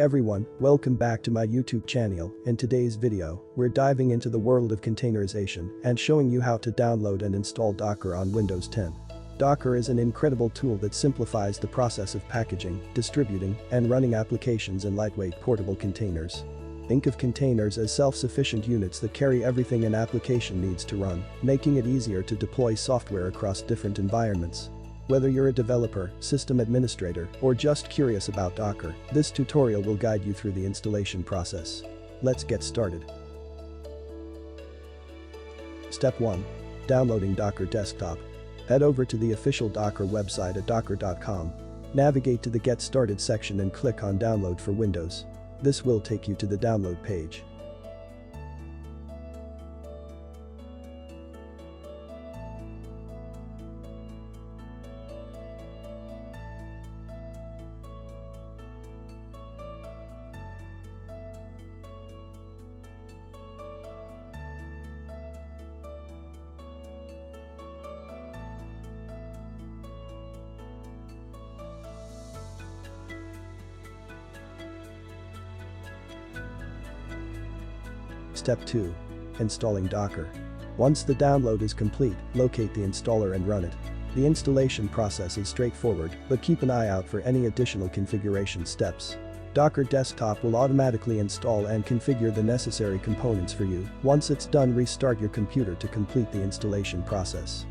everyone, welcome back to my YouTube channel. In today's video, we're diving into the world of containerization and showing you how to download and install Docker on Windows 10. Docker is an incredible tool that simplifies the process of packaging, distributing, and running applications in lightweight portable containers. Think of containers as self-sufficient units that carry everything an application needs to run, making it easier to deploy software across different environments. Whether you're a developer, system administrator, or just curious about Docker, this tutorial will guide you through the installation process. Let's get started. Step 1. Downloading Docker Desktop. Head over to the official Docker website at docker.com. Navigate to the Get Started section and click on Download for Windows. This will take you to the download page. Step 2. Installing Docker. Once the download is complete, locate the installer and run it. The installation process is straightforward, but keep an eye out for any additional configuration steps. Docker Desktop will automatically install and configure the necessary components for you. Once it's done, restart your computer to complete the installation process.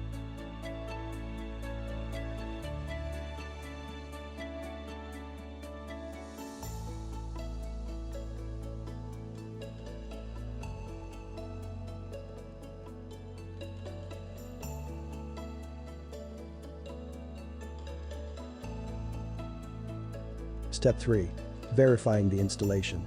Step 3. Verifying the installation.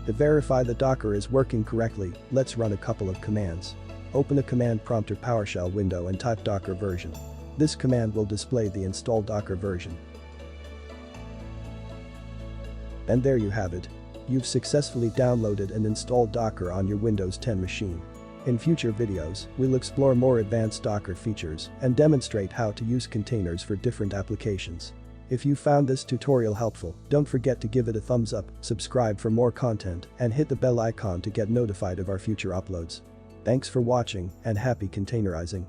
To verify the Docker is working correctly, let's run a couple of commands. Open a command prompt or PowerShell window and type Docker version. This command will display the installed Docker version. And there you have it. You've successfully downloaded and installed Docker on your Windows 10 machine. In future videos, we'll explore more advanced Docker features and demonstrate how to use containers for different applications. If you found this tutorial helpful, don't forget to give it a thumbs up, subscribe for more content, and hit the bell icon to get notified of our future uploads. Thanks for watching and happy containerizing.